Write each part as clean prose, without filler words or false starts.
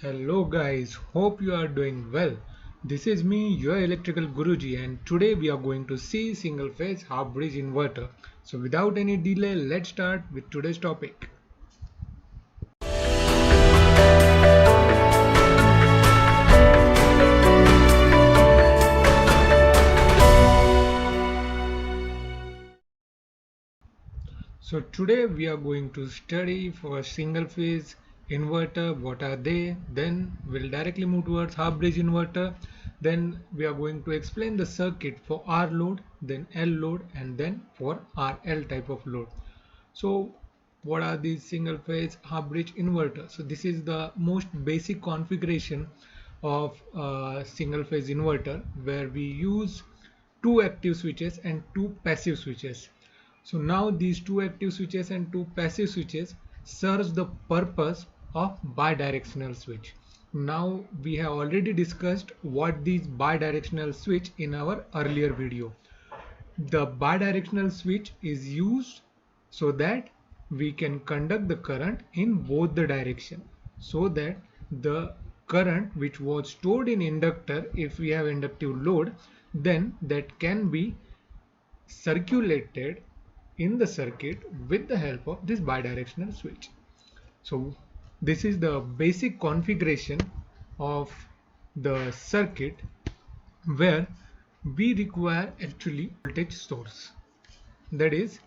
Hello guys, hope you are doing well. This is me, your electrical Guruji, and today we are going to see single phase half bridge inverter. So without any delay, let's start with today's topic. So today we are going to study for single phase inverter, what are they, then we'll directly move towards half bridge inverter, then we are going to explain the circuit for R load, then L load, and then for RL type of load. So what are these single phase half bridge inverter? So this is the most basic configuration of single phase inverter where we use two active switches and two passive switches. So now these two active switches and two passive switches serves the purpose of bidirectional switch. Now we have already discussed what these bidirectional switch in our earlier video. The bidirectional switch is used so that we can conduct the current in both the direction, so that the current which was stored in inductor, if we have inductive load, then that can be circulated in the circuit with the help of this bidirectional switch. So this is the basic configuration of the circuit where we require actually voltage source, that is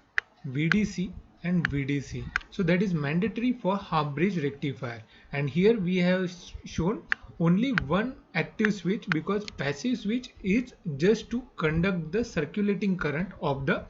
VDC and VDC. So that is mandatory for half bridge rectifier, and here we have shown only one active switch because passive switch is just to conduct the circulating current of the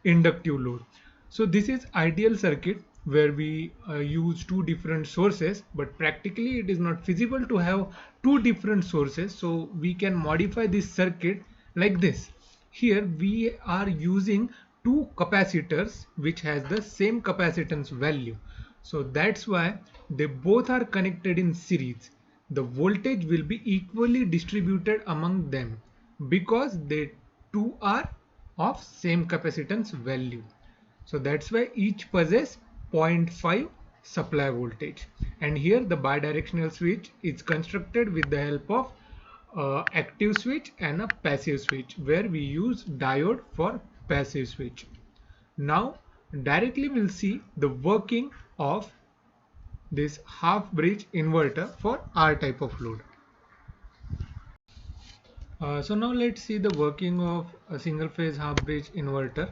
inductive load. So this is ideal circuit where we use two different sources, but practically it is not feasible to have two different sources, so we can modify this circuit like this. Here we are using two capacitors which has the same capacitance value, so that's why they both are connected in series. The voltage will be equally distributed among them because they two are of same capacitance value. So that's why each possess zero point 0.5 supply voltage, and here the bidirectional switch is constructed with the help of active switch and a passive switch, where we use diode for passive switch. Now directly we'll see the working of this half bridge inverter for R type of load. So now let's see the working of a single phase half bridge inverter.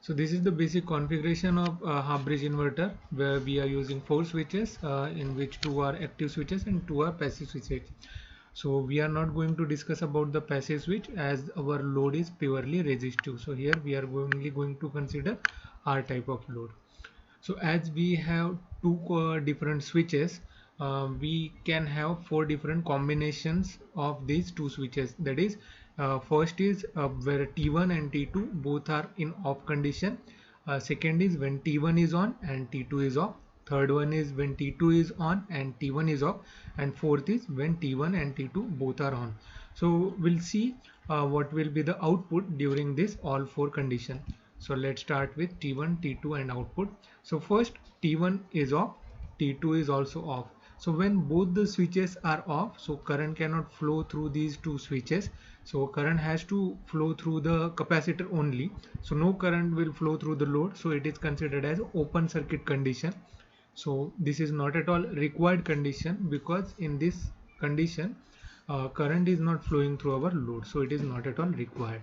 So this is the basic configuration of half bridge inverter, where we are using four switches in which two are active switches and two are passive switches. So we are not going to discuss about the passive switch as our load is purely resistive. So here we are only going to consider R type of load. So as we have two different switches, we can have four different combinations of these two switches. That is, first is where T1 and T2 both are in off condition. Second is when T1 is on and T2 is off. Third one is when T2 is on and T1 is off, and fourth is when T1 and T2 both are on. So we'll see what will be the output during this all four condition. So let's start with T1, T2 and output. So first T1 is off, T2 is also off. So when both the switches are off, so current cannot flow through these two switches. So current has to flow through the capacitor only. So no current will flow through the load. So it is considered as open circuit condition. So this is not at all required condition, because in this condition current is not flowing through our load. So it is not at all required.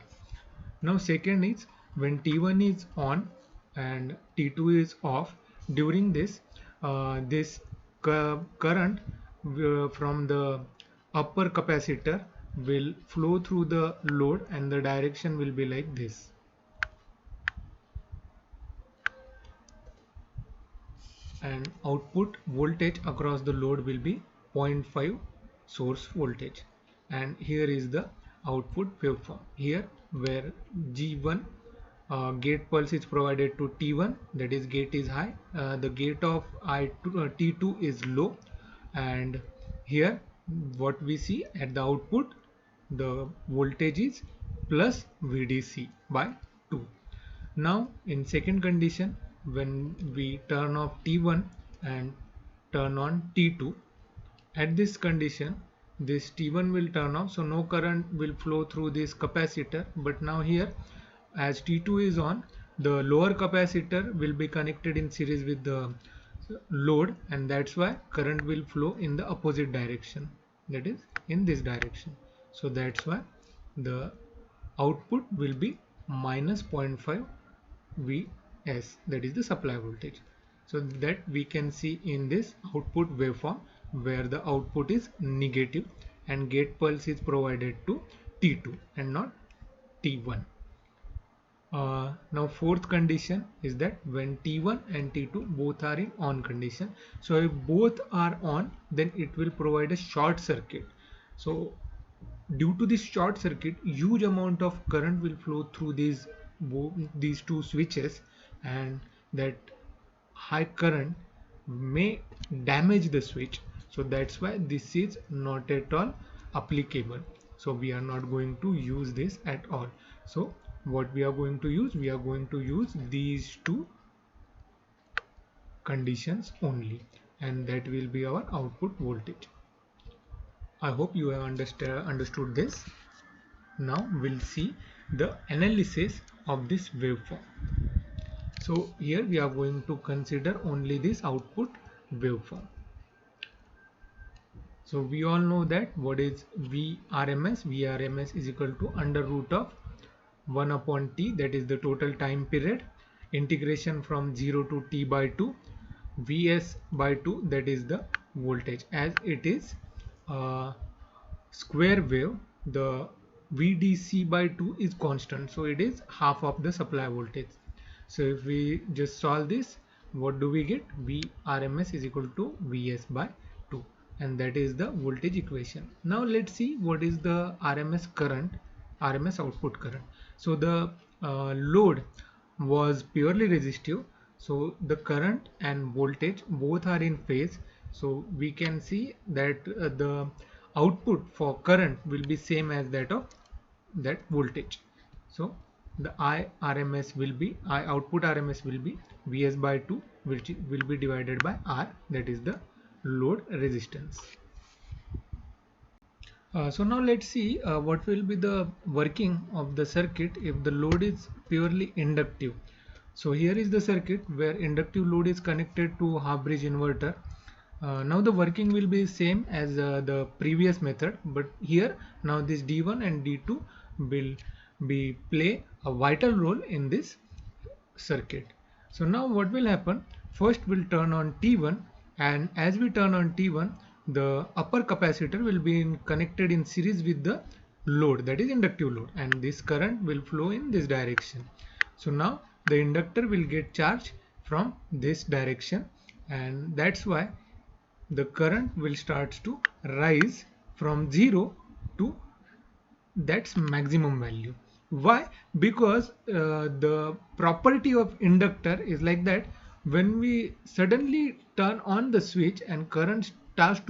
Now second is when T1 is on and T2 is off. During this current from the upper capacitor will flow through the load, and the direction will be like this. And output voltage across the load will be 0.5 source voltage, and here is the output waveform. Here where G1 gate pulse is provided to T1, that is gate is high, the gate of T2 is low, and here what we see at the output, the voltage is plus VDC by 2. Now in second condition, when we turn off T1 and turn on T2. At this condition, this T1 will turn off, so no current will flow through this capacitor. But now here, as T2 is on, the lower capacitor will be connected in series with the load, and that's why current will flow in the opposite direction, that is in this direction. So that's why the output will be minus 0.5 Vs, that is the supply voltage. So that we can see in this output waveform, where the output is negative and gate pulse is provided to T2 and not T1. Now fourth condition is that when T1 and T2 both are in on condition, so if both are on, then it will provide a short circuit. So due to this short circuit, huge amount of current will flow through these two switches, and that high current may damage the switch. So that's why this is not at all applicable. So we are not going to use this at all. So what we are going to use, we are going to use these two conditions only, and that will be our output voltage. I hope you have understood this. Now we'll see the analysis of this waveform. So here we are going to consider only this output waveform. So we all know that what is Vrms. Vrms is equal to under root of 1 upon T, that is the total time period, integration from 0 to T by 2, Vs by 2, that is the voltage. As it is square wave, the Vdc by 2 is constant, so it is half of the supply voltage. So if we just solve this, what do we get? Vrms is equal to Vs by 2, and that is the voltage equation. Now let's see what is the RMS current, RMS output current. So the load was purely resistive, so the current and voltage both are in phase. So we can see that the output for current will be same as that of that voltage. So the output RMS will be Vs by 2, which will be divided by R, that is the load resistance. So now let's see what will be the working of the circuit if the load is purely inductive. So here is the circuit where inductive load is connected to half bridge inverter. Now the working will be same as the previous method, but here now this D1 and D2 will play a vital role in this circuit. So now what will happen? First we'll turn on T1, and as we turn on T1, the upper capacitor will be connected in series with the load, that is inductive load, and this current will flow in this direction. So now the inductor will get charged from this direction, and that's why the current will start to rise from 0 to that's maximum value. Why? Because the property of inductor is like that, when we suddenly turn on the switch and current starts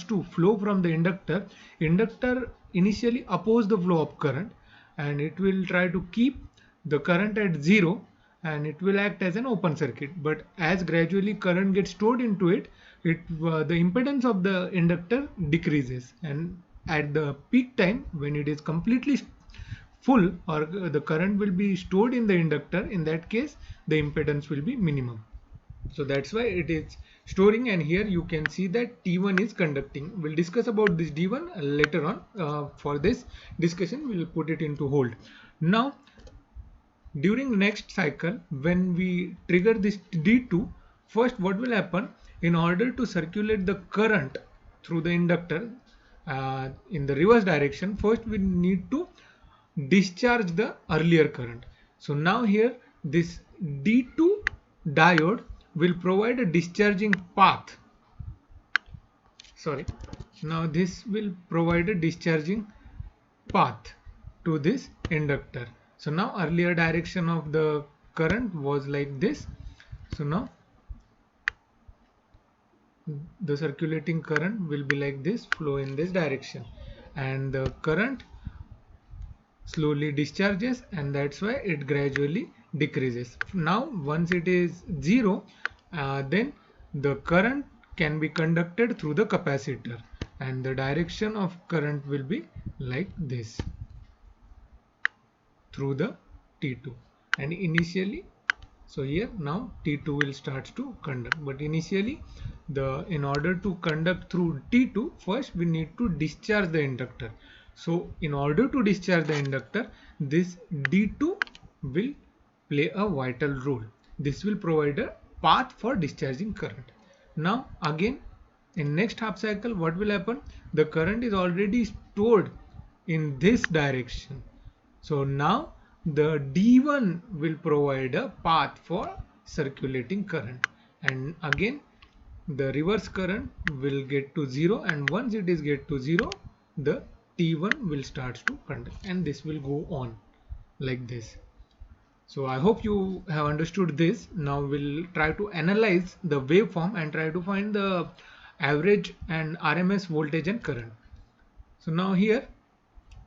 to flow from the inductor initially oppose the flow of current, and it will try to keep the current at 0, and it will act as an open circuit. But as gradually current gets stored into it, the impedance of the inductor decreases, and at the peak time when it is completely full, or the current will be stored in the inductor, in that case the impedance will be minimum. So that's why it is storing, and here you can see that T1 is conducting. We'll discuss about this D1 later on. For this discussion we'll put it into hold. Now during the next cycle, when we trigger this D2, first what will happen, in order to circulate the current through the inductor in the reverse direction, first we need to discharge the earlier current. So now here this D2 diode will provide a discharging path. Now this will provide a discharging path to this inductor. So now earlier direction of the current was like this. So now the circulating current will be like this, flow in this direction, and the current slowly discharges, and that's why it gradually decreases. Now once it is 0, then the current can be conducted through the capacitor, and the direction of current will be like this through the T2. And initially, so here now T2 will start to conduct, but initially in order to conduct through T2, first we need to discharge the inductor. So in order to discharge the inductor, this D2 will play a vital role. This will provide a path for discharging current. Now again, in next half cycle, what will happen? The current is already stored in this direction. So now the D1 will provide a path for circulating current, and again the reverse current will get to 0, and once it is get to 0, the T1 will start to conduct, and this will go on like this. So I hope you have understood this. Now we'll try to analyze the waveform and try to find the average and RMS voltage and current. So now here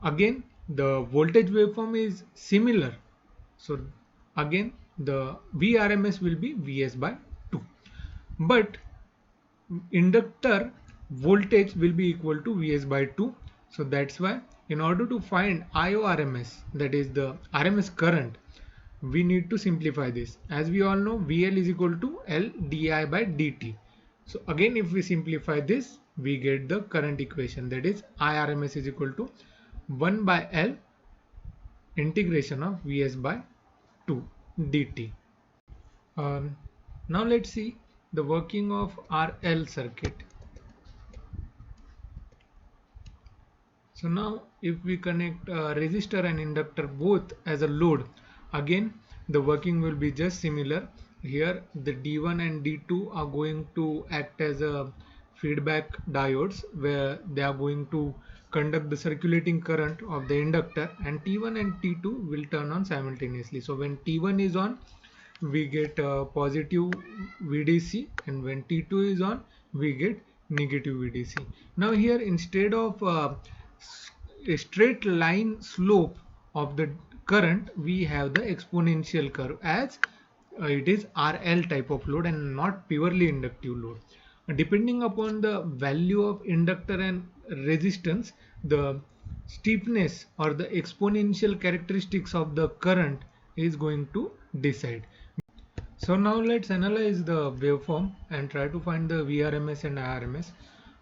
again the voltage waveform is similar. So again the Vrms will be Vs by 2, but inductor voltage will be equal to Vs by 2. So that's why in order to find IORMS, that is the RMS current, we need to simplify this. As we all know, VL is equal to L di by dt. So again, if we simplify this, we get the current equation, that is IRMS is equal to 1 by L integration of Vs by 2 dt. Now let's see the working of RL circuit. So now if we connect resistor and inductor both as a load, again the working will be just similar. Here the D1 and D2 are going to act as a feedback diodes, where they are going to conduct the circulating current of the inductor, and T1 and T2 will turn on simultaneously. So when T1 is on, we get positive VDC, and when T2 is on, we get negative VDC. Now here, instead of a straight line slope of the current, we have the exponential curve, as it is RL type of load and not purely inductive load. Depending upon the value of inductor and resistance, the steepness or the exponential characteristics of the current is going to decide. So now let's analyze the waveform and try to find the Vrms and IRMS.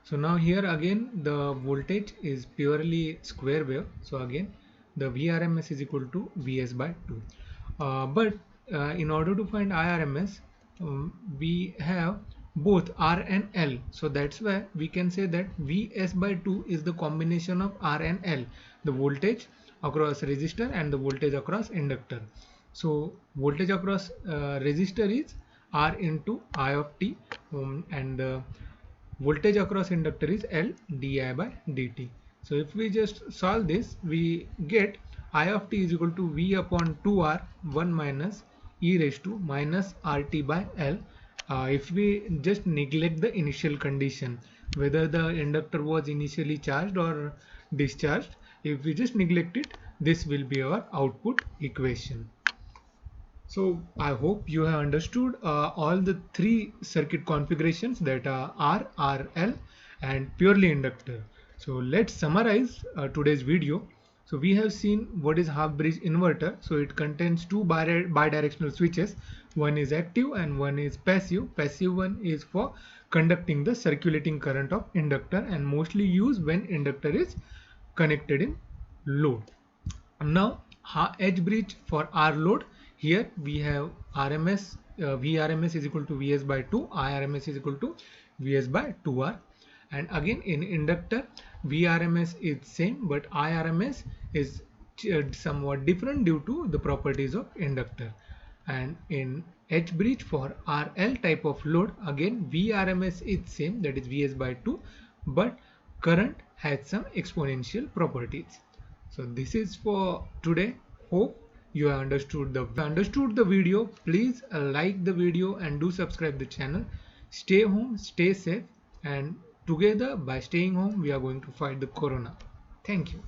So now here again the voltage is purely square wave. So again the Vrms is equal to Vs by 2. But in order to find IRMS, we have both R and L. So that's why we can say that Vs by 2 is the combination of R and L, the voltage across resistor and the voltage across inductor. So voltage across resistor is R into I of t, and voltage across inductor is L di by dt. So if we just solve this, we get I of t is equal to V upon 2R 1 minus e raised to minus RT by L. If we just neglect the initial condition, whether the inductor was initially charged or discharged, if we just neglect it, this will be our output equation. So I hope you have understood all the three circuit configurations, that are R, RL and purely inductor. So let's summarize today's video. So we have seen what is half bridge inverter. So it contains two bidirectional switches. One is active and one is passive. Passive one is for conducting the circulating current of inductor, and mostly used when inductor is connected in load. Now H bridge for R load. Here we have RMS, Vrms is equal to Vs by 2, IRMS is equal to Vs by 2R. And again in inductor, Vrms is same, but IRMS is somewhat different due to the properties of inductor. And in H bridge for RL type of load, again Vrms is same, that is Vs by 2, but current has some exponential properties. So this is for today. Hope you have understood the video. Please like the video and do subscribe the channel. Stay home, stay safe, and together, by staying home, we are going to fight the corona. Thank you.